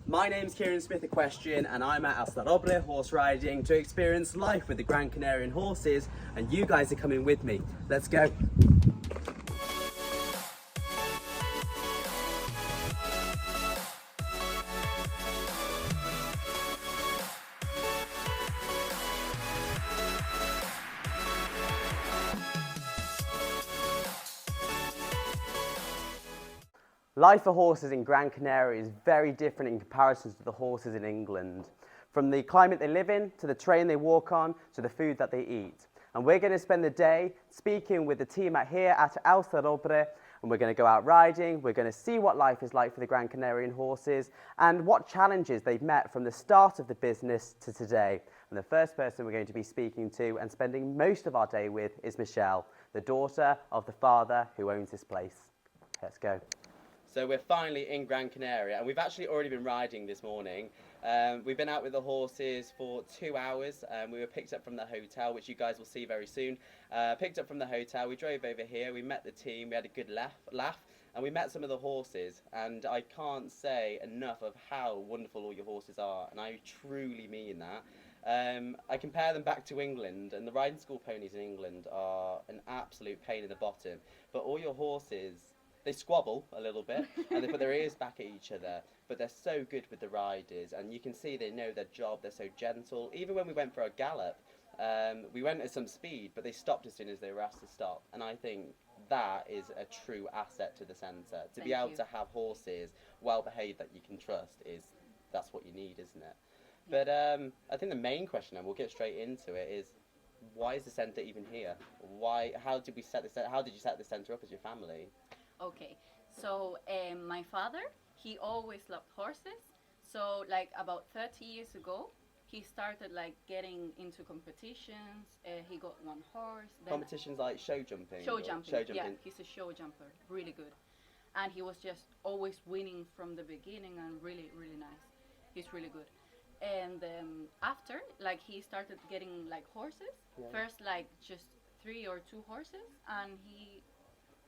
My name's Kieran Smith, Equestrian, and I'm at Salobre Horse Riding to experience life with the Gran Canarian horses, and you guys are coming with me. Let's go. Life for horses in Gran Canaria is very different in comparison to the horses in England. From the climate they live in, to the terrain they walk on, to the food that they eat. And we're going to spend the day speaking with the team here at El Salobre, and we're going to go out riding, we're going to see what life is like for the Gran Canarian horses, and what challenges they've met from the start of the business to today. And the first person we're going to be speaking to and spending most of our day with is Michelle, the daughter of the father who owns this place. Let's go. So we're finally in Gran Canaria, and we've actually already been riding this morning. We've been out with the horses for 2 hours. We were picked up from the hotel, which you guys will see very soon. Picked up from the hotel, we drove over here, we met the team, we had a good laugh, and we met some of the horses. And I can't say enough of how wonderful all your horses are, and I truly mean that. I compare them back to England, and the riding school ponies in England are an absolute pain in the bottom. But all your horses, they squabble a little bit and they put their ears back at each other, but they're so good with the riders, and you can see they know their job. They're so gentle. Even when we went for a gallop, we went at some speed, but they stopped as soon as they were asked to stop. And I think that is a true asset to the centre. To be able to have horses well behaved that you can trust, that's what you need, isn't it? Yeah. But I think the main question, and we'll get straight into it, is why is the centre even here? How did you set the centre up as your family? Okay, so my father, he always loved horses. So like about 30 years ago, he started like getting into competitions. He got one horse. Competitions like show jumping? Show jumping, yeah, he's a show jumper, really good. And he was just always winning from the beginning, and really, really nice. He's really good. And after, like, he started getting like horses. Yeah. First like just 3 or 2 horses, and he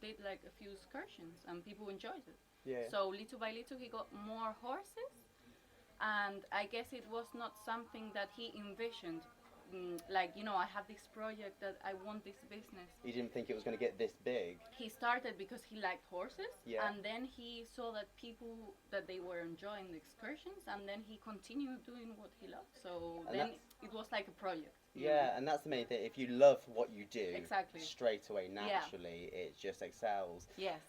did like a few excursions, and people enjoyed it. Yeah. So little by little he got more horses, and I guess it was not something that he envisioned. Like, you know, I have this project that I want this business. He didn't think it was going to get this big. He started because he liked horses, yeah. And then he saw that they were enjoying the excursions, and then he continued doing what he loved. So and then it was like a project. Yeah, and that's the main thing. If you love what you do, exactly, straight away, naturally, it just excels. Yes.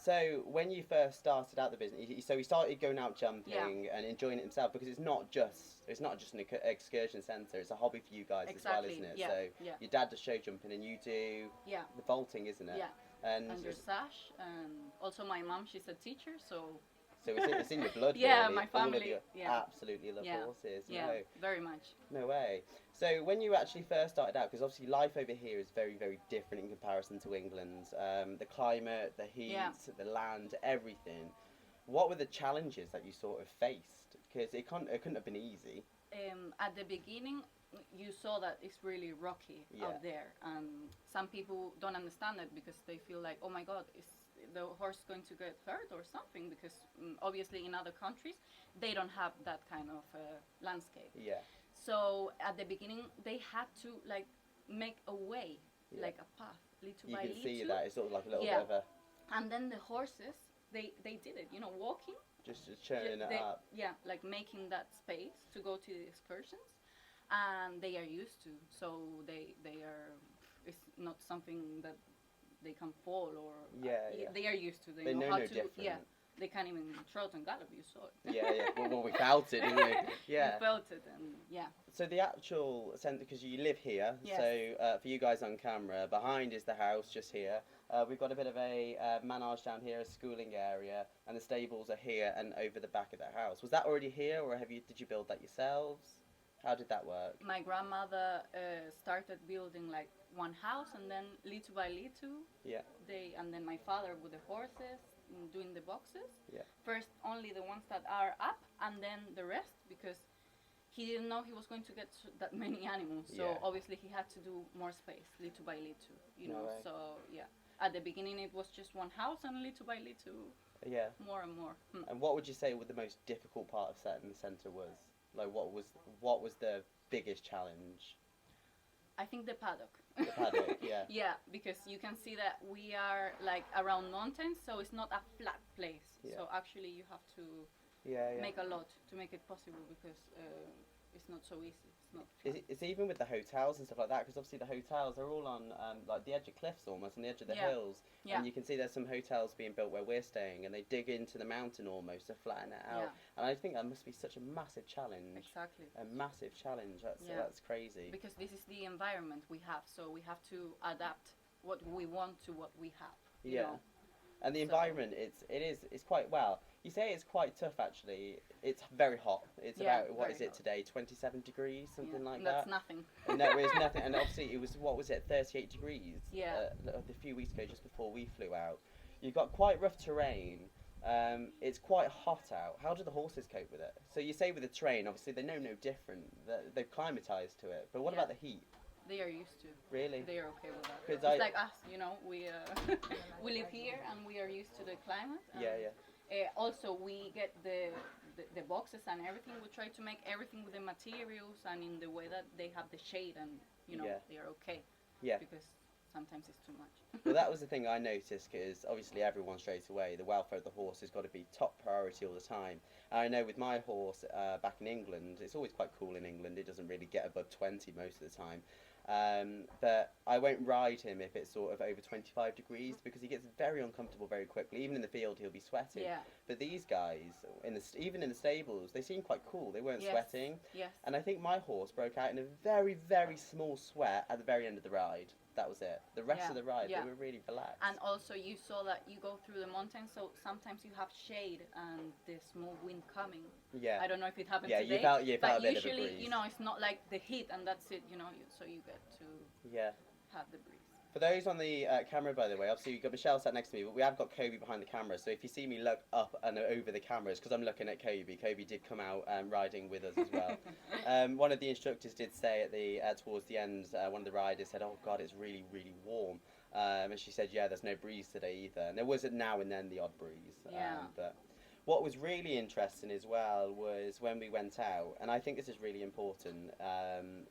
So when you first started out the business, so he started going out jumping and enjoying it himself, because it's not just an excursion centre. It's a hobby for you guys as well, isn't it? Yeah. So your dad does show jumping, and you do the vaulting, isn't it? Yeah. And dressage, and also my mom, she's a teacher, so. So it's in your blood, yeah, really. My family. Absolutely love horses. Yeah, no. Very much. No way. So when you actually first started out, because obviously life over here is very, very different in comparison to England. The climate, the heat, the land, everything. What were the challenges that you sort of faced? Because it couldn't have been easy. At the beginning, you saw that it's really rocky out there. Some people don't understand it because they feel like, oh my God, is the horse going to get hurt or something? Because obviously in other countries, they don't have that kind of landscape. Yeah. So at the beginning, they had to like make a way, like a path, little by little. You can see that, it's sort of like a little bit of a... And then the horses, they did it, you know, walking. Just churning it up. Yeah, like making that space to go to the excursions. And they are used to, so they are, it's not something that they can fall or... They are used to, they know how to... Different. Yeah. They can't even trot and gallop, you saw it. Yeah. Well, we felt it, didn't we? Yeah. We felt it, and yeah. So the actual centre, because you live here, so for you guys on camera, behind is the house, just here. We've got a bit of a manage down here, a schooling area, and the stables are here and over the back of the house. Was that already here, or did you build that yourselves? How did that work? My grandmother started building like one house, and then little by little, and then my father with the horses, doing the boxes. Yeah. First, only the ones that are up, and then the rest, because he didn't know he was going to get that many animals. So obviously he had to do more space, little by little, you know. So at the beginning it was just one house, and little by little Yeah. more and more. And what would you say was the most difficult part of setting the centre was? Like, what was the biggest challenge? I think the paddock. The paddock, yeah. Yeah, because you can see that we are like around mountains, so it's not a flat place. Yeah. So actually, you have to Yeah. make a lot to make it possible because it's not so easy. It's not flat. It's even with the hotels and stuff like that, because obviously the hotels are all on like the edge of cliffs almost, on the edge of the hills. Yeah. And you can see there's some hotels being built where we're staying, and they dig into the mountain almost to flatten it out. Yeah. And I think that must be such a massive challenge. Exactly. A massive challenge. That's crazy. Because this is the environment we have, so we have to adapt what we want to what we have. You know? And the environment, it's quite, well, you say it's quite tough actually. It's very hot. It's about, what is it hot. today, 27 degrees, something like That's that? nothing. No, it's nothing. And obviously it was, what was it, 38 degrees? Yeah. A few weeks ago, just before we flew out. You've got quite rough terrain. It's quite hot out. How do the horses cope with it? So you say with the train, obviously they know no different. They've climatised to it. But what about the heat? They are used to. Really? They are okay with that. 'Cause It's like us, you know. We we live here and we are used to the climate. Yeah. Also, we get the boxes and everything. We try to make everything with the materials and in the way that they have the shade and they are okay. Yeah. Because sometimes it's too much. Well, that was the thing I noticed, because obviously everyone straight away, the welfare of the horse has got to be top priority all the time. And I know with my horse back in England, it's always quite cool in England. It doesn't really get above 20 most of the time. But I won't ride him if it's sort of over 25 degrees, because he gets very uncomfortable very quickly. Even in the field, he'll be sweating. Yeah. But these guys, even in the stables, they seem quite cool. They weren't sweating. Yes. And I think my horse broke out in a very, very small sweat at the very end of the ride. That was it. The rest of the ride, they were really relaxed. And also you saw that you go through the mountains, so sometimes you have shade and the small wind coming. Yeah. I don't know if it happened Yeah, today. you felt a but bit of a usually, breeze. it's not like the heat and that's it, so you get to have the breeze. For those on the camera, by the way, obviously you've got Michelle sat next to me, but we have got Kobe behind the camera. So if you see me look up and over the cameras, because I'm looking at Kobe. Kobe did come out riding with us as well. One of the instructors did say at the towards the end, one of the riders said, "Oh God, it's really, really warm." And she said, "Yeah, there's no breeze today either." And there was now and then the odd breeze. But what was really interesting as well was when we went out, and I think this is really important,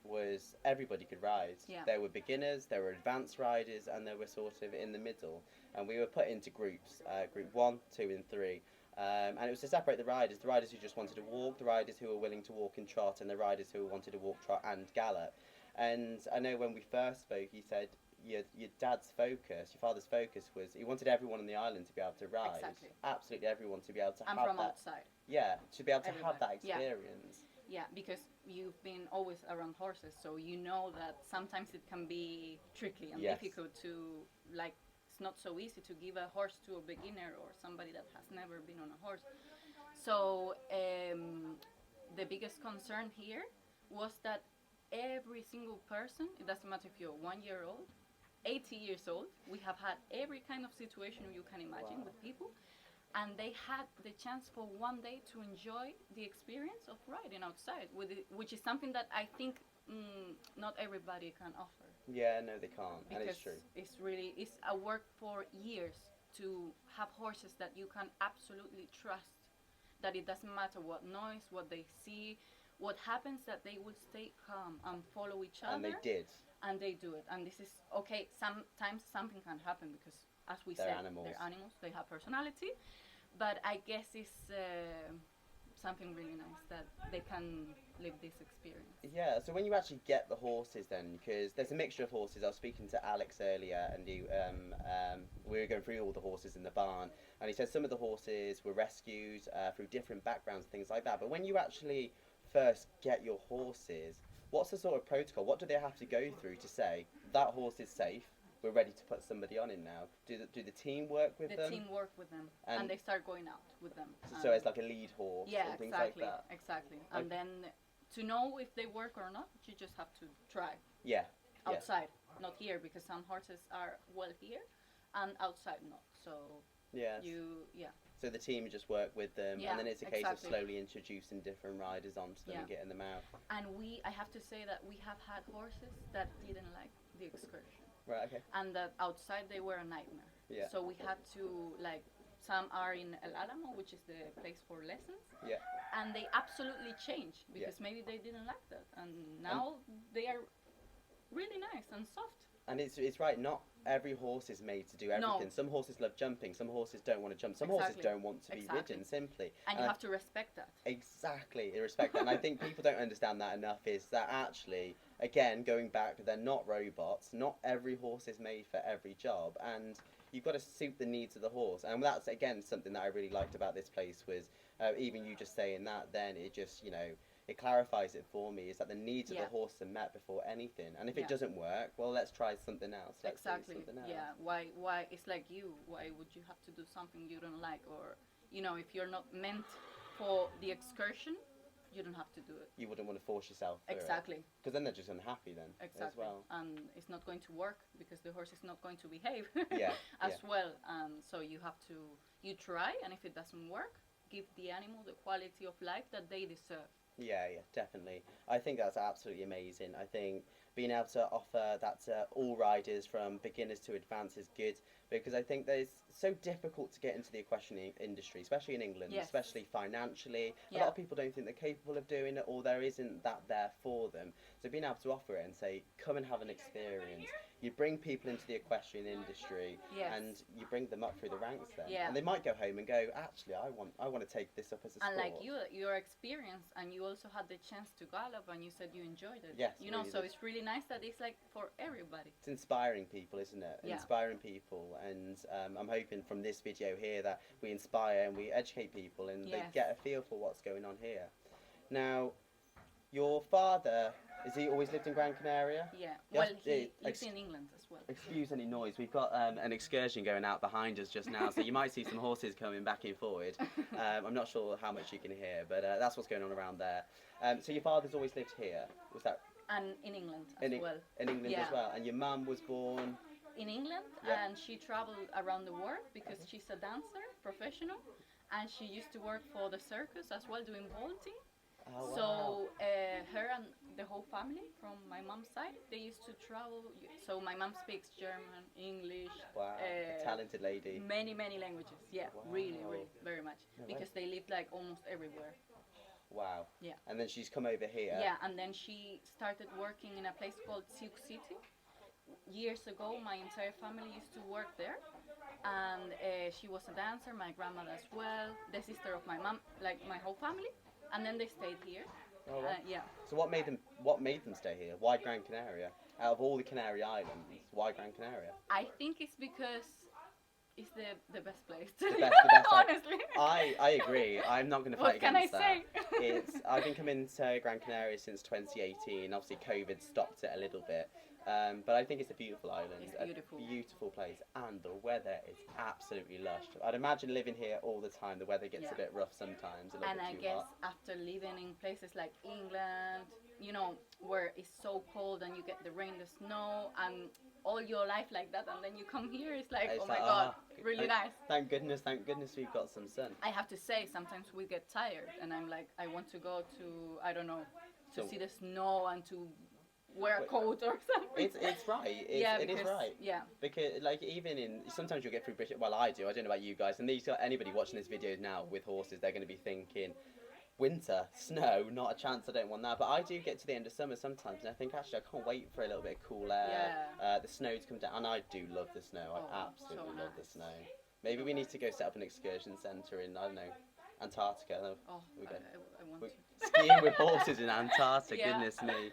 was everybody could ride. Yeah. There were beginners, there were advanced riders, and there were sort of in the middle. And we were put into groups, group 1, 2 and 3. And it was to separate the riders who just wanted to walk, the riders who were willing to walk and trot, and the riders who wanted to walk, trot and gallop. And I know when we first spoke, he said, your dad's focus, your father's focus was he wanted everyone on the island to be able to ride. Exactly. Absolutely everyone to be able to I'm have from that. outside. Yeah, to be able to have that Everybody. experience. Yeah, because you've been always around horses, so you know that sometimes it can be tricky and difficult to, like, it's not so easy to give a horse to a beginner or somebody that has never been on a horse. So the biggest concern here was that every single person, it doesn't matter if you're 1 year old, 80 years old, we have had every kind of situation you can imagine with people, and they had the chance for one day to enjoy the experience of riding outside, which is something that I think not everybody can offer. Yeah, no, they can't, Because and it's true. It's a work for years to have horses that you can absolutely trust, that it doesn't matter what noise, what they see, what happens, that they will stay calm and follow each other. And they did. And they do it. And this is, okay, sometimes something can happen because, as we said, animals. they're animals, they have personality. But I guess it's something really nice that they can live this experience. Yeah, so when you actually get the horses then, because there's a mixture of horses. I was speaking to Alex earlier, and we were going through all the horses in the barn, and he said some of the horses were rescued through different backgrounds, things like that. But when you actually first get your horses, what's the sort of protocol? What do they have to go through to say, that horse is safe, we're ready to put somebody on him now? Do the team work with them? The team work with them, and they start going out with them. So it's like a lead horse and things like that? Exactly. And then to know if they work or not, you just have to try. Yeah. Outside, not here, because some horses are well here, and outside not. So So the team just work with them, and then it's a case of slowly introducing different riders onto them and getting them out. And I have to say that we have had horses that didn't like the excursion. Right, okay. And that outside they were a nightmare. Yeah. So we had to, like, some are in El Alamo, which is the place for lessons, Yeah. and they absolutely change because maybe they didn't like that, and now they are really nice and soft. And it's right, not every horse is made to do everything. No. Some horses love jumping, some horses don't want to jump, some horses Exactly. don't want to be ridden, simply. And you have to respect that. Exactly, you respect that. And I think people don't understand that enough, is that actually, again, going back, they're not robots. Not every horse is made for every job, and you've got to suit the needs of the horse. And that's, again, something that I really liked about this place was, even you just saying that, then it just, you know, it clarifies it for me, is that the needs of the horse are met before anything. And if it doesn't work, well, let's try something else. Let's do something else. Yeah. Why? It's like you. Why would you have to do something you don't like? Or, you know, if you're not meant for the excursion, you don't have to do it. You wouldn't want to force yourself through Exactly. Because then they're just unhappy then. Exactly. As well. And it's not going to work because the horse is not going to behave as well. So you have to, you try, and if it doesn't work, give the animal the quality of life that they deserve. Yeah, definitely. I think that's absolutely amazing. I think being able to offer that to all riders from beginners to advanced is good, because I think that it's so difficult to get into the equestrian industry, especially in England, especially financially. A lot of people don't think they're capable of doing it, or there isn't that there for them. So being able to offer it and say, come and have an experience, you bring people into the equestrian industry and you bring them up through the ranks then. And they might go home and go, actually, I want to take this up as a sport. And like your experience, and you also had the chance to gallop, and you said you enjoyed it. Yes, you know, really so did. it's really nice that it's like for everybody. It's inspiring people, isn't it? Yeah. Inspiring people, and I'm hoping from this video here that we inspire and we educate people, and they get a feel for what's going on here. Now, your father, has he always lived in Gran Canaria? Yeah, well, he lives in England as well. Excuse any noise, we've got an excursion going out behind us just now, so you might see some horses coming back and forward. I'm not sure how much you can hear, but that's what's going on around there. So your father's always lived here, was that? And in England as well. In England as well, and your mum was born? In England, and she traveled around the world because she's a dancer, professional, and she used to work for the circus as well, doing vaulting. Oh, wow. So her and the whole family from my mom's side, they used to travel. So my mom speaks German, English. Wow, a talented lady. Many languages. Yeah, wow. really, very much. Because they lived like almost everywhere. Wow. Yeah. And then she's come over here. Yeah, and then she started working in a place called Sioux City. Years ago, my entire family used to work there. And she was a dancer, my grandmother as well, the sister of my mom, like my whole family. And then they stayed here. Oh, right. Yeah. So what made them stay here? Why Gran Canaria? Out of all the Canary Islands, why Gran Canaria? I think it's because it's the best place to The live, best honestly. I agree. I'm not going to fight What can I against that. say? I've been coming to Gran Canaria since 2018. Obviously, COVID stopped it a little bit. But I think it's a beautiful island. It's beautiful. A beautiful place. And the weather is absolutely lush. I'd imagine living here all the time, the weather gets a bit rough sometimes, a little and bit I too guess hot. after living in places like England, you know, where it's so cold and you get the rain, the snow, and all your life like that, and then you come here, it's like, It's oh my like, God, really nice. Thank goodness we've got some sun. I have to say, sometimes we get tired, and I'm like, I want to go to, I don't know, to see the snow and to wear a coat or something. It's right. It is right. Yeah. Because like even in sometimes you'll get through British. Well, I do. I don't know about you guys. And anybody watching this video now with horses, they're going to be thinking, winter, snow, not a chance. I don't want that. But I do get to the end of summer sometimes, and I think actually I can't wait for a little bit of cool air. Yeah. The snow to come down, and I do love the snow. I absolutely so love the nice. snow. Maybe we need to go set up an excursion centre in, I don't know, Antarctica. Oh, we go. I want to. Skiing with horses in Antarctica. Yeah. Goodness me.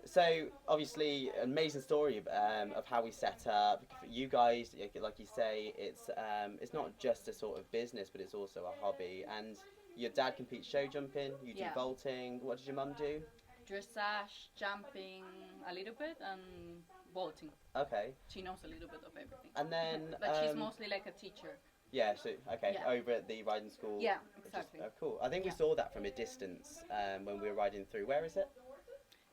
So obviously, amazing story of how we set up. You guys, like you say, it's not just a sort of business, but it's also a hobby. And your dad competes show jumping. You do vaulting. What did your mum do? Dressage, jumping a little bit, and vaulting. Okay. She knows a little bit of everything. And then. But she's mostly like a teacher. Yeah. So over at the riding school. Yeah, exactly. Cool. I think we saw that from a distance when we were riding through. Where is it?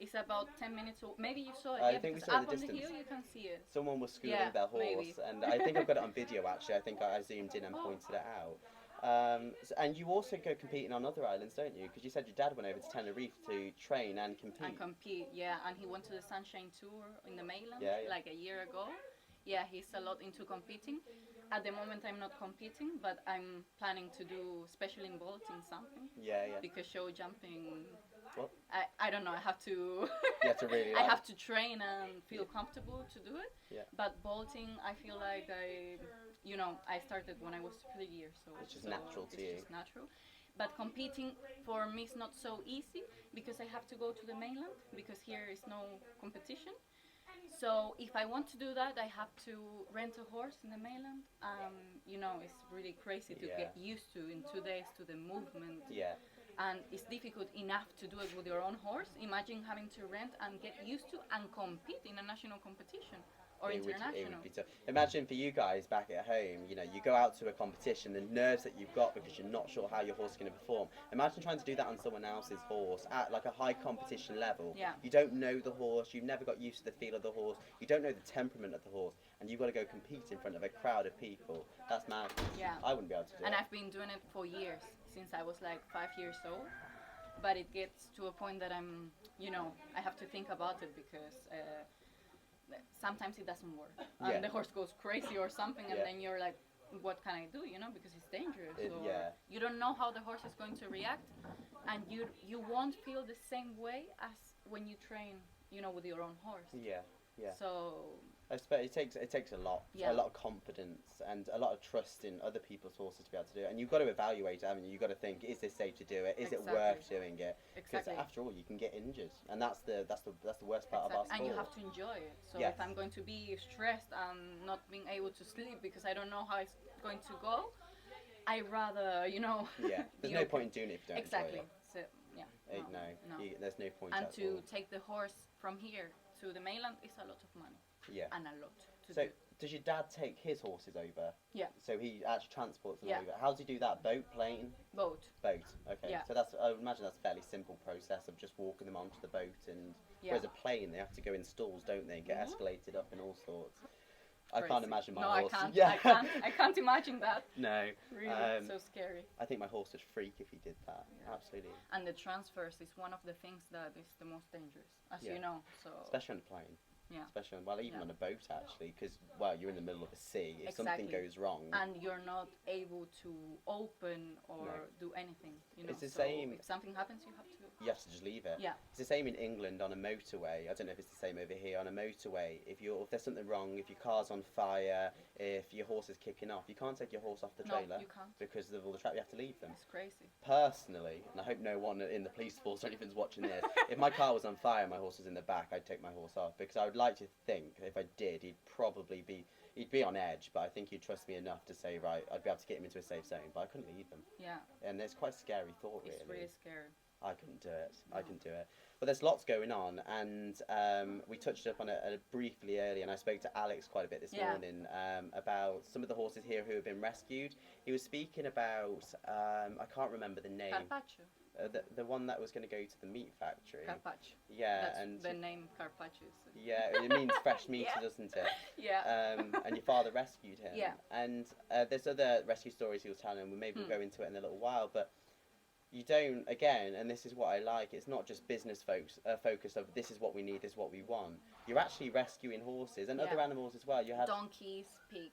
It's about 10 minutes, maybe you saw it, I think we saw it up at a on the distance. hill you can see it. Someone was schooling Yeah, their horse, maybe. and I think I've got it on video actually. I think I zoomed in and pointed it out. And you also go competing on other islands, don't you? Because you said your dad went over to Tenerife to train and compete. Yeah, and he went to the Sunshine Tour in the mainland Yeah. like a year ago. Yeah, he's a lot into competing. At the moment, I'm not competing, but I'm planning to do special in vaulting something. Yeah, yeah. Because show jumping, What? I don't know. I have to. You have to really. I Like, have to train and feel comfortable to do it. Yeah. But vaulting, I feel like I started when I was 3 years old. It's just natural to you. It's just natural. But competing for me is not so easy because I have to go to the mainland because here is no competition. So if I want to do that, I have to rent a horse in the mainland. It's really crazy to get used to in 2 days to the movement. Yeah. And it's difficult enough to do it with your own horse. Imagine having to rent and get used to and compete in a national competition or international. It would be tough. Imagine for you guys back at home, you go out to a competition, the nerves that you've got because you're not sure how your horse is going to perform. Imagine trying to do that on someone else's horse at like a high competition level. Yeah. You don't know the horse, you've never got used to the feel of the horse, you don't know the temperament of the horse, and you've got to go compete in front of a crowd of people. That's mad. Yeah. I wouldn't be able to do it. And I've been doing it for years, since I was like 5 years old. But it gets to a point that I have to think about it because sometimes it doesn't work. And the horse goes crazy or something, and then you're like, what can I do, because it's dangerous. You don't know how the horse is going to react, and you won't feel the same way as when you train, with your own horse. Yeah. So I suppose it takes a lot of confidence and a lot of trust in other people's horses to be able to do it. And you've got to evaluate, haven't you? You've got to think, is this safe to do it? Is it worth doing it? Because after all, you can get injured, and that's the worst part of our sport. And you have to enjoy it. So if I'm going to be stressed and not being able to sleep because I don't know how it's going to go, I rather Yeah, there's no point in doing it if you don't enjoy it. So no. There's no point. And at to all. take the horse from here to the mainland is a lot of money. Yeah. And a lot to So do. does your dad take his horses over? Yeah. So he actually transports them Yeah. over. How does he do that? Boat, plane? Boat. Boat. Okay. Yeah. So I would imagine that's a fairly simple process of just walking them onto the boat, and whereas a plane, they have to go in stalls, don't they? Get escalated up and all sorts. I can't imagine my horse. I can't. Yeah. I can't imagine that. No. Really, so scary. I think my horse would freak if he did that. Yeah. Absolutely. And the transfers is one of the things that is the most dangerous, as you know. So. Especially on a plane. Yeah. Especially even on a boat actually, because you're in the middle of the sea. If something goes wrong, and you're not able to open or do anything. It's the same. If something happens, you have to. You have to just leave it. Yeah. It's the same in England on a motorway. I don't know if it's the same over here on a motorway. If there's something wrong, if your car's on fire, if your horse is kicking off, you can't take your horse off the trailer. No, you can't. Because of all the trap, you have to leave them. It's crazy. Personally, and I hope no one in the police force or anything's watching this, if my car was on fire and my horse was in the back, I'd take my horse off, because I would like to think if I did, he'd be on edge, but I think he'd trust me enough to say, right, I'd be able to get him into a safe zone, but I couldn't leave them. Yeah. And it's quite a scary thought, really. It's really scary. I couldn't do it. No. I couldn't do it. But there's lots going on, and we touched up on it briefly earlier, and I spoke to Alex quite a bit this morning about some of the horses here who have been rescued. He was speaking about, I can't remember the name. Carpaccio. The one that was going to go to the meat factory. Carpaccio. Yeah. That's and the name Carpaccio. Yeah, it means fresh meat, doesn't it? Yeah. And your father rescued him. Yeah. And there's other rescue stories he was telling, and maybe we'll go into it in a little while, but you don't, again, and this is what I like, it's not just business focus of this is what we need, this is what we want. You're actually rescuing horses and other animals as well. You had donkeys, pigs.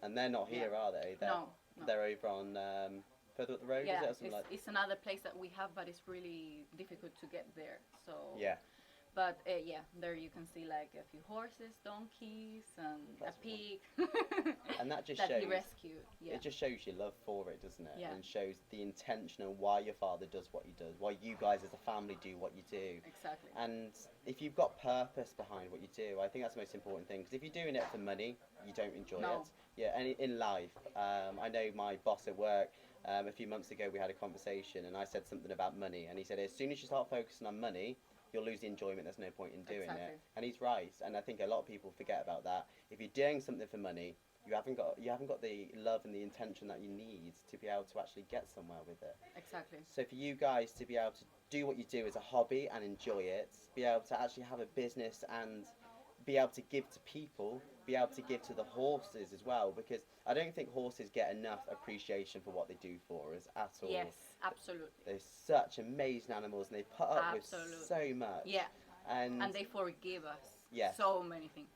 And they're not here, are they? No. They're over on further up the road, yeah, is it? Or it's another place that we have, but it's really difficult to get there. So yeah. But there you can see like a few horses, donkeys, and a pig. And that just that shows. he rescued. Yeah. It just shows your love for it, doesn't it? Yeah. And shows the intention and why your father does what he does, why you guys as a family do what you do. Exactly. And if you've got purpose behind what you do, I think that's the most important thing. Because if you're doing it for money, you don't enjoy it. Yeah. And in life, I know my boss at work. A few months ago, we had a conversation, and I said something about money, and he said, as soon as you start focusing on money, you'll lose the enjoyment. There's no point in doing it. And he's right. And I think a lot of people forget about that. If you're doing something for money, you haven't got the love and the intention that you need to be able to actually get somewhere with it. Exactly. So for you guys to be able to do what you do as a hobby and enjoy it, be able to actually have a business and be able to give to people, be able to give to the horses as well, because I don't think horses get enough appreciation for what they do for us at all. Yes, absolutely. They're such amazing animals, and they put up with so much. Yeah. And they forgive us. Yes. So many things.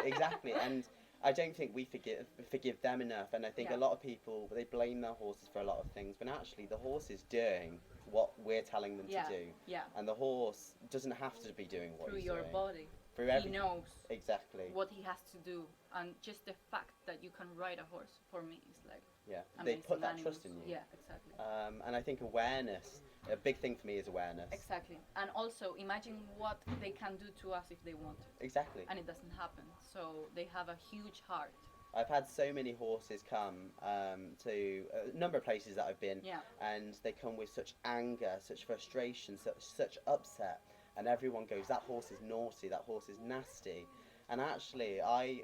Exactly. And I don't think we forgive them enough, and I think a Yeah. lot of people, they blame their horses for a lot of things, but actually the horse is doing what we're telling them Yeah. to do, Yeah. and the horse doesn't have to be doing what Through he's your doing. body, Through he every knows exactly. what he has to do, and just the fact that you can ride a horse for me is like Yeah, they amazing. put that animals. trust in you. Yeah, exactly. And I think awareness, a big thing for me is awareness. Exactly. And also imagine what they can do to us if they want to. Exactly. And it doesn't happen. So they have a huge heart. I've had so many horses come to a number of places that I've been, Yeah. and they come with such anger, such frustration, such upset, and everyone goes, that horse is naughty, that horse is nasty. And actually,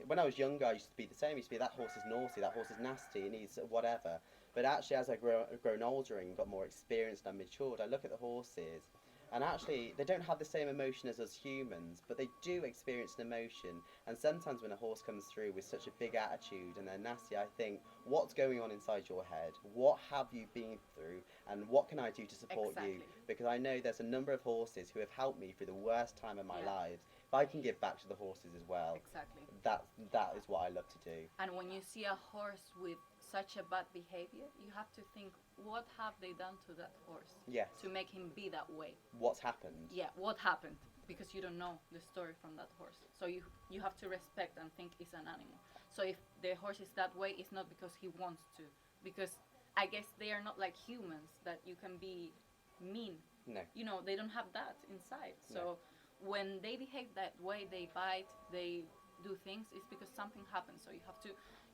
when I was younger, I used to be the same. I used to be, that horse is naughty, that horse is nasty, it needs whatever. But actually, as I've grown older and got more experienced and matured, I look at the horses, and actually, they don't have the same emotion as us humans, but they do experience an emotion. And sometimes when a horse comes through with such a big attitude and they're nasty, I think, what's going on inside your head? What have you been through? And what can I do to support you? Exactly. Because I know there's a number of horses who have helped me through the worst time of my Yeah. lives. If I can give back to the horses as well, Exactly. that is what I love to do. And when you see a horse with such a bad behavior, you have to think, what have they done to that horse Yes. to make him be that way? What's happened? Yeah, what happened? Because you don't know the story from that horse. So you have to respect and think it's an animal. So if the horse is that way, it's not because he wants to. Because I guess they are not like humans that you can be mean. No. You know, they don't have that inside. So when they behave that way, they bite, they do things, it's because something happened. So you have to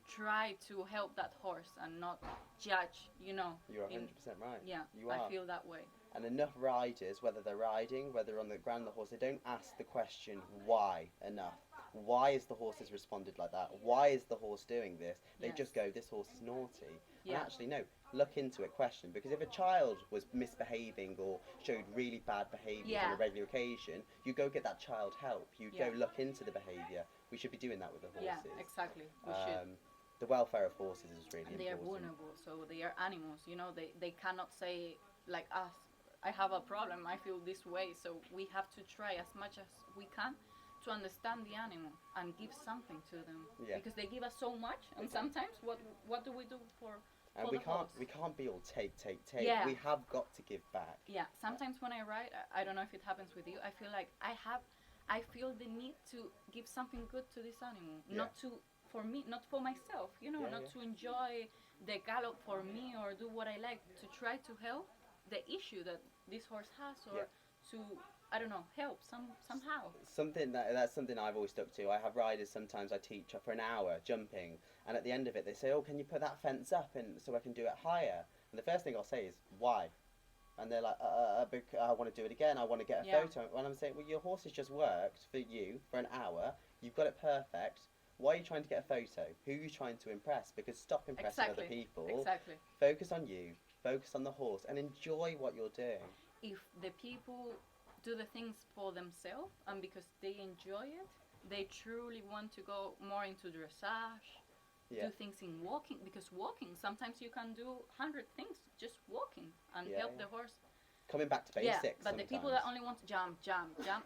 try to help that horse and not judge, you know. You're 100% right. Yeah, You are. I feel that way. And enough riders, whether they're riding, whether on the ground the horse, they don't ask the question why enough. Why is the horse has responded like that? Why is the horse doing this? They Yes. just go, this horse is naughty. And Yeah. actually, no, look into it, question. Because if a child was misbehaving or showed really bad behaviour on Yeah. a regular occasion, you go get that child help. You Yeah. go look into the behaviour. We should be doing that with the horses. Yeah, exactly. We should. The welfare of horses is really And they are important. vulnerable, so they are animals, you know, they cannot say like us, I have a problem, I feel this way, so we have to try as much as we can to understand the animal and give something to them. Yeah. Because they give us so much, and sometimes what do we do for And for we the can't horse? we can't be all take. Yeah. We have got to give back. Yeah, sometimes when I ride, I don't know if it happens with you, I feel like I feel the need to give something good to this animal, Yeah. not to for me, not for myself, you know, Yeah, not yeah. to enjoy the gallop for me or do what I like, to try to help the issue that this horse has, or Yeah. to, I don't know, help somehow. That's something I've always stuck to. I have riders sometimes I teach for an hour jumping, and at the end of it they say, "Oh, can you put that fence up and so I can do it higher?" And the first thing I'll say is, "Why?" And they're like, I want to do it again. I want to get a Yeah. photo." And I'm saying, "Well, your horse has just worked for you for an hour. You've got it perfect. Why are you trying to get a photo? Who are you trying to impress? Because stop impressing Exactly. other people. Exactly. Focus on you. Focus on the horse and enjoy what you're doing." If the people do the things for themselves and because they enjoy it, they truly want to go more into dressage, Yeah. do things in walking, because walking, sometimes you can do 100 things just walking and Yeah, help yeah. the horse. Coming back to Yeah, basics. but the people that sometimes. only want to jump,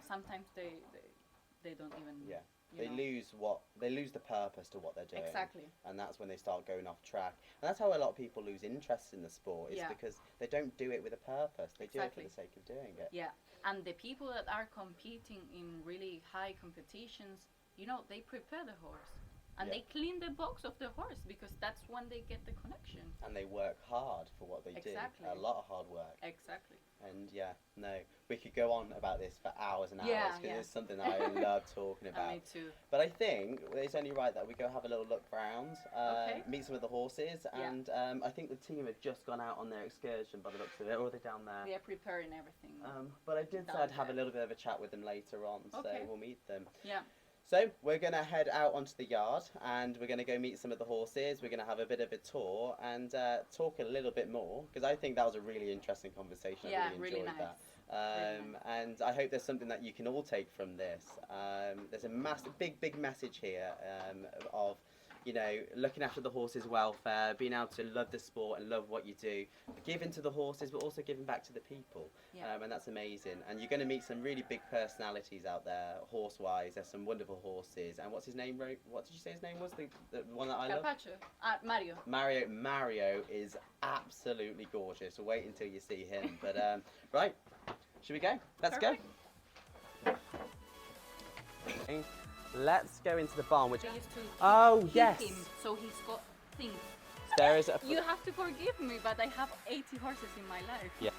sometimes they don't even. Yeah. you They know. lose the purpose to what they're doing. Exactly. And that's when they start going off track. And that's how a lot of people lose interest in the sport, is Yeah. because they don't do it with a purpose. They Exactly. do it for the sake of doing it. Yeah, and the people that are competing in really high competitions, you know, they prepare the horse and Yeah. they clean the box of the horse because that's when they get the connection. And they work hard for what they Exactly. do. A lot of hard work. Exactly. And yeah, no, we could go on about this for hours and hours, Yeah, because yeah. it's something that I love talking And about. me too. But I think it's only right that we go have a little look around, Okay. meet some of the horses, Yeah. and I think the team have just gone out on their excursion by the looks of it, or are they down there? They are preparing everything. But I did say Down I'd have a there. little bit of a chat with them later on, Okay. so we'll meet them. Yeah. So we're going to head out onto the yard, and we're going to go meet some of the horses. We're going to have a bit of a tour and talk a little bit more, because I think that was a really interesting conversation. Yeah, I really really enjoyed nice. that. Really nice. And I hope there's something that you can all take from this. There's a big message here of you know, looking after the horses' welfare, being able to love the sport and love what you do, giving to the horses, but also giving back to the people. Yeah. And that's amazing. And you're going to meet some really big personalities out there, horse-wise. There's some wonderful horses. And what's his name? What did you say his name was? The one that I love? Carpaccio. Mario. Mario is absolutely gorgeous. Wait until you see him. But right, should we go? Let's Perfect. go. Let's go into the barn. Which I used to oh keep yes, him, so he's got things. there is a You have to forgive me, but I have 80 horses in my life. yeah.